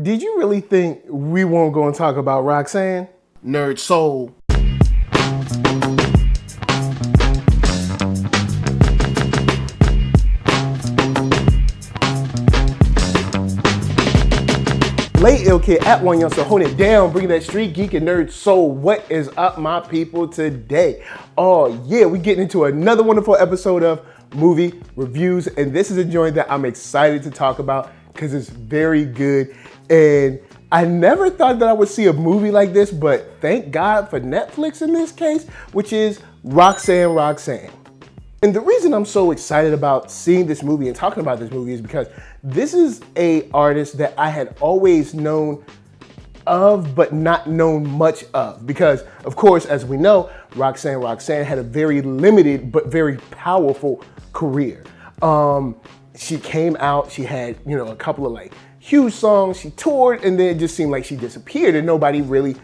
Did you really think we won't go and talk about Roxanne? NERDSoul. Late Ill Kid at OneYoungsta, holding it down, bringing that street geek and nerd soul. What is up, my people, today? Oh yeah, we getting into another wonderful episode of movie reviews, and this is a joint that I'm excited to talk about because it's very good. And I never thought that I would see a movie like this, but thank God for Netflix in this case, which is Roxanne Roxanne. And the reason I'm so excited about seeing this movie and talking about this movie is because this is an artist that I had always known of, but not known much of. Because, of course, as we know, Roxanne Roxanne had a very limited but very powerful career. She came out, she had, a couple of huge songs, she toured, and then it just seemed like she disappeared and nobody really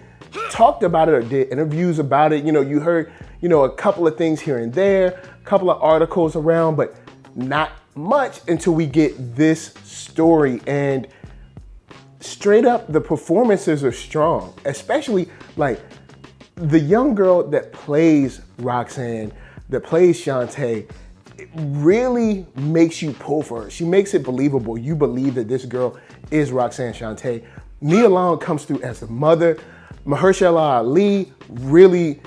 talked about it or did interviews about it. You heard, a couple of things here and there, a couple of articles around, but not much until we get this story. And straight up, the performances are strong, especially the young girl that plays Roxanne, that plays Chanté. It really makes you pull for her. She makes it believable. You believe that this girl is Roxanne Shante. Dyllan comes through as the mother. Mahershala Ali really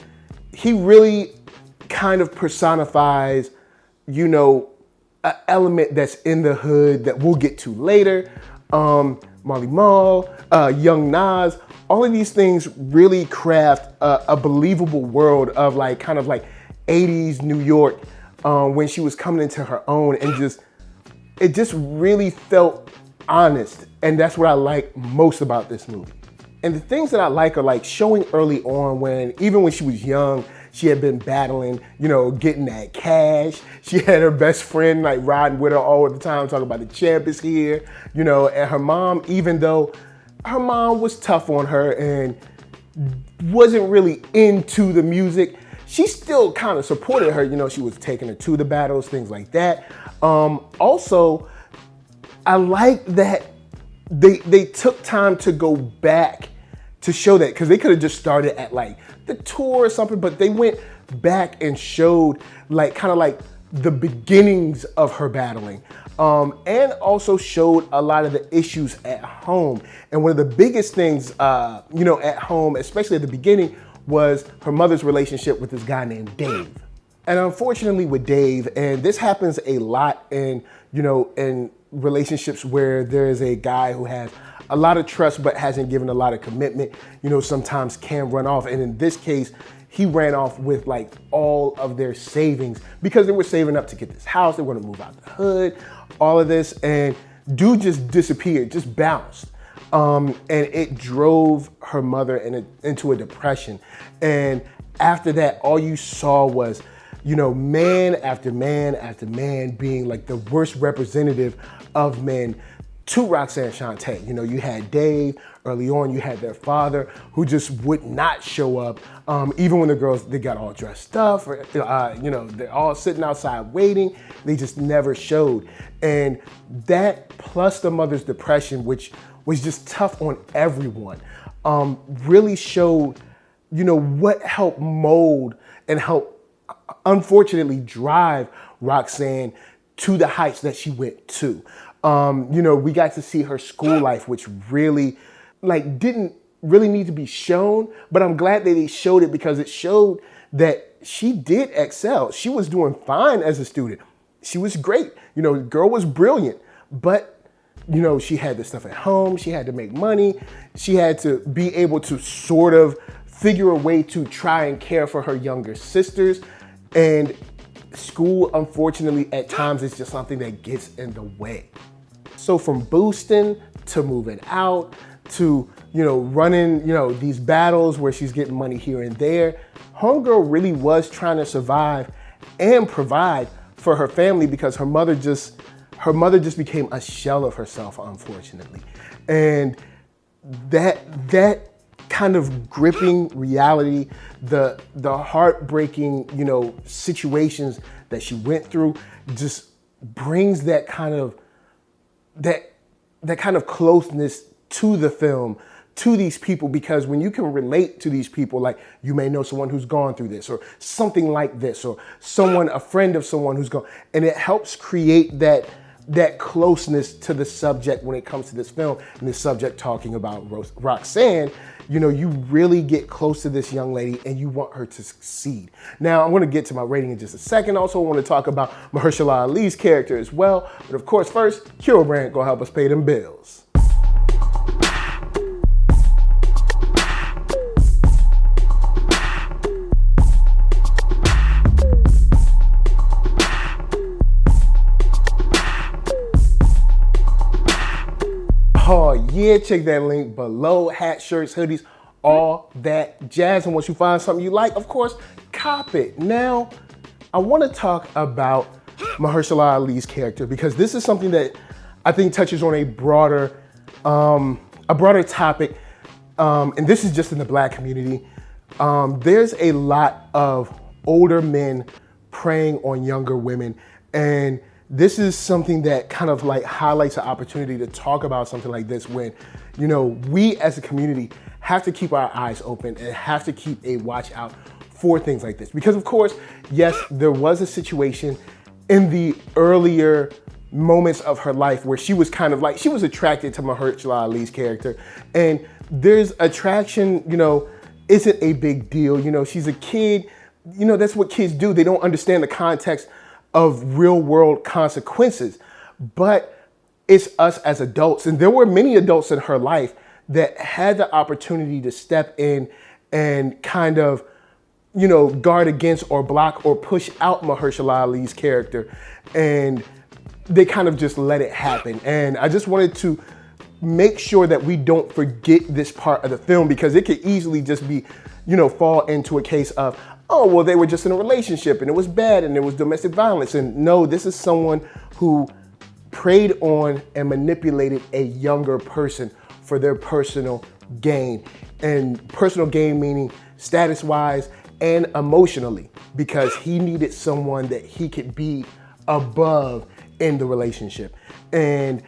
kind of personifies, an element that's in the hood that we'll get to later. Marley Marl, Young Nas, all of these things really craft a believable world of 80s New York when she was coming into her own, and it just really felt honest. And that's what I like most about this movie. And the things that I like are showing early on even when she was young, she had been battling, getting that cash. She had her best friend riding with her all the time, talking about the champ is here, and her mom, even though her mom was tough on her and wasn't really into the music, she still kind of supported her. She was taking her to the battles, things like that. Also, I like that they took time to go back to show that, because they could have just started at the tour or something, but they went back and showed the beginnings of her battling, and also showed a lot of the issues at home. And one of the biggest things, at home, especially at the beginning, was her mother's relationship with this guy named Dave. And unfortunately with Dave, and this happens a lot in relationships where there is a guy who has a lot of trust but hasn't given a lot of commitment, sometimes can run off. And in this case, he ran off with all of their savings because they were saving up to get this house. They want to move out the hood, all of this. And dude just disappeared, just bounced. And it drove her mother into a depression. And after that, all you saw was, man after man after man being the worst representative of men to Roxanne Shante. You had Dave early on, you had their father who just would not show up. Even when the girls, they got all dressed up, they're all sitting outside waiting, they just never showed. And that plus the mother's depression, which was just tough on everyone, really showed, what helped mold and help, unfortunately, drive Roxanne to the heights that she went to. We got to see her school life, which really, didn't really need to be shown, but I'm glad that they showed it because it showed that she did excel. She was doing fine as a student. She was great. The girl was brilliant, but she had this stuff at home. She had to make money. She had to be able to sort of figure a way to try and care for her younger sisters. And school, unfortunately, at times is just something that gets in the way. So from boosting to moving out to, running, these battles where she's getting money here and there, homegirl really was trying to survive and provide for her family because her mother just became a shell of herself, unfortunately. And that kind of gripping reality, the heartbreaking, situations that she went through just brings that kind of closeness to the film, to these people, because when you can relate to these people, like you may know someone who's gone through this or something like this, or someone, a friend of someone who's gone, and it helps create that closeness to the subject when it comes to this film and the subject talking about Roxanne. You know, you really get close to this young lady and you want her to succeed. Now, I'm going to get to my rating in just a second. Also, I want to talk about Mahershala Ali's character as well. But of course, first, Hero Brand gonna help us pay them bills. Oh yeah, check that link below. Hats, shirts, hoodies, all that jazz. And once you find something you like, of course, cop it. Now, I want to talk about Mahershala Ali's character, because this is something that I think touches on a broader topic. And this is just in the Black community. There's a lot of older men preying on younger women, and this is something that kind of like highlights the opportunity to talk about something like this when, you know, we as a community have to keep our eyes open and have to keep a watch out for things like this. Because of course, yes, there was a situation in the earlier moments of her life where she was kind of like, she was attracted to Mahershala Ali's character, and there's attraction, you know, isn't a big deal. You know, she's a kid, you know, that's what kids do. They don't understand the context of real world consequences, but it's us as adults. And there were many adults in her life that had the opportunity to step in and kind of, you know, guard against or block or push out Mahershala Ali's character. And they kind of just let it happen. And I just wanted to make sure that we don't forget this part of the film, because it could easily just be, you know, fall into a case of, oh, well, they were just in a relationship and it was bad and there was domestic violence. And no, this is someone who preyed on and manipulated a younger person for their personal gain. And personal gain meaning status-wise and emotionally, because he needed someone that he could be above in the relationship. And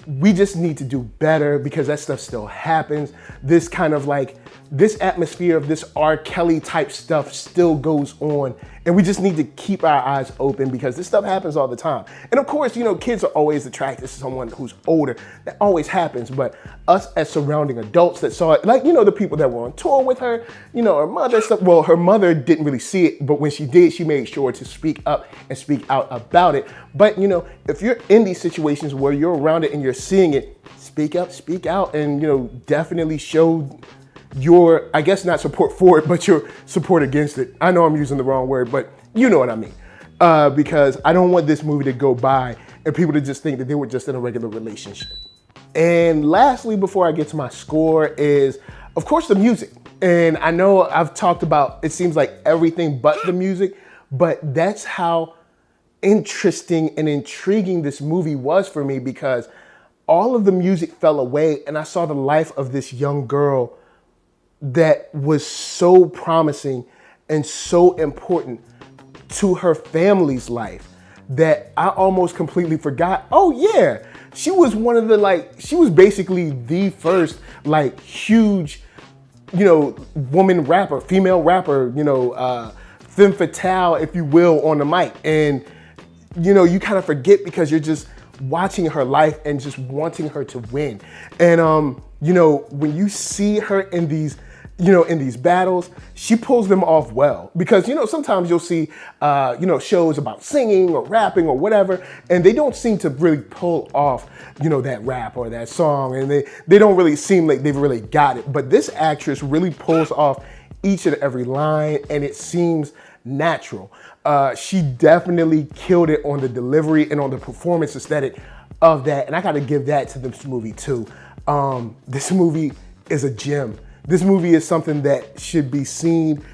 we just need to do better, because that stuff still happens. This kind of like, this atmosphere of this R. Kelly type stuff still goes on, and we just need to keep our eyes open, because this stuff happens all the time. And of course, you know, kids are always attracted to someone who's older. That always happens. But us as surrounding adults that saw it, like, you know, the people that were on tour with her, you know, her mother stuff. Well, her mother didn't really see it, but when she did, she made sure to speak up and speak out about it. But, you know, if you're in these situations where you're around it and you're seeing it, speak up, speak out, and, you know, definitely show your, I guess not support for it, but your support against it. I know I'm using the wrong word, but you know what I mean. Because I don't want this movie to go by and people to just think that they were just in a regular relationship. And lastly, before I get to my score, is of course the music. And I know I've talked about, it seems like everything but the music, but that's how interesting and intriguing this movie was for me, because all of the music fell away and I saw the life of this young girl that was so promising and so important to her family's life that I almost completely forgot, oh yeah, she was one of the, like, she was basically the first like huge, you know, woman rapper, female rapper, you know, femme fatale, if you will, on the mic. And, you know, you kind of forget because you're just watching her life and just wanting her to win. And, you know, when you see her in these, you know, in these battles, she pulls them off well. Because, you know, sometimes you'll see, you know, shows about singing or rapping or whatever, and they don't seem to really pull off, you know, that rap or that song, and they don't really seem like they've really got it. But this actress really pulls off each and every line, and it seems natural. She definitely killed it on the delivery and on the performance aesthetic of that, and I gotta give that to this movie too. This movie is a gem. This movie is something that should be seen,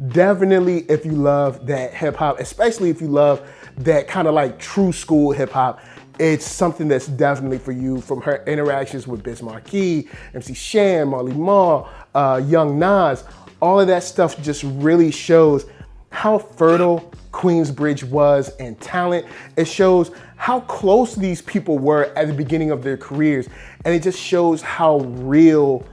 definitely if you love that hip hop, especially if you love that kind of like true school hip hop. It's something that's definitely for you, from her interactions with Biz Markie, MC Shan, Marley Marl, Young Nas. All of that stuff just really shows how fertile Queensbridge was in talent. It shows how close these people were at the beginning of their careers. And it just shows how real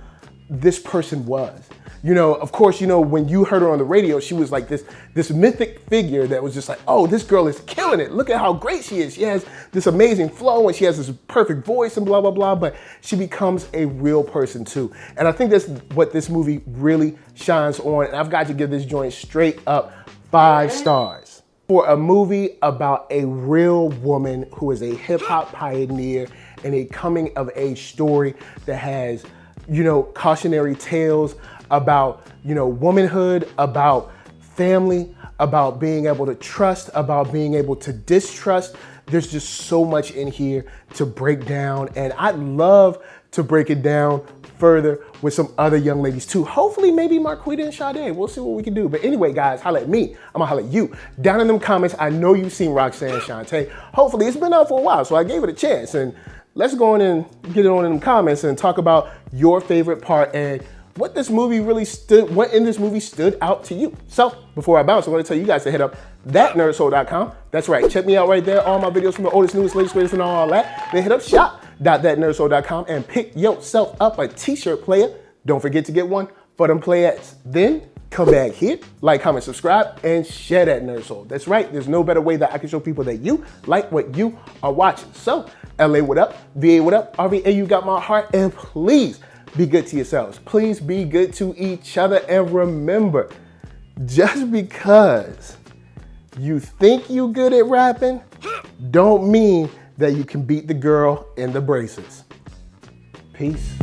this person was. You know, of course, you know, when you heard her on the radio, she was like this mythic figure that was just like, oh, this girl is killing it. Look at how great she is. She has this amazing flow and she has this perfect voice and blah, blah, blah. But she becomes a real person too. And I think that's what this movie really shines on. And I've got to give this joint straight up 5 stars. For a movie about a real woman who is a hip hop pioneer and a coming of age story that has, you know, cautionary tales about, you know, womanhood, about family, about being able to trust, about being able to distrust. There's just so much in here to break down. And I'd love to break it down further with some other young ladies too. Hopefully maybe Marquita and Sade. We'll see what we can do. But anyway, guys, holla at me. I'm gonna holla at you. Down in them comments, I know you've seen Roxanne Shante. Hopefully it's been out for a while, so I gave it a chance. And let's go on and get it on in the comments and talk about your favorite part and what in this movie stood out to you. So before I bounce, I want to tell you guys to hit up ThatNERDSoul.com. That's right, check me out right there. All my videos from the oldest, newest, latest, greatest, and all that. Then hit up shop.ThatNERDSoul.com and pick yourself up a t-shirt player. Don't forget to get one for them playettes. Then come back here, like, comment, subscribe, and share that NERDSoul. That's right, there's no better way that I can show people that you like what you are watching. So, LA, what up? VA, what up? RVA, you got my heart, and please be good to yourselves. Please be good to each other, and remember, just because you think you good at rapping, don't mean that you can beat the girl in the braces. Peace.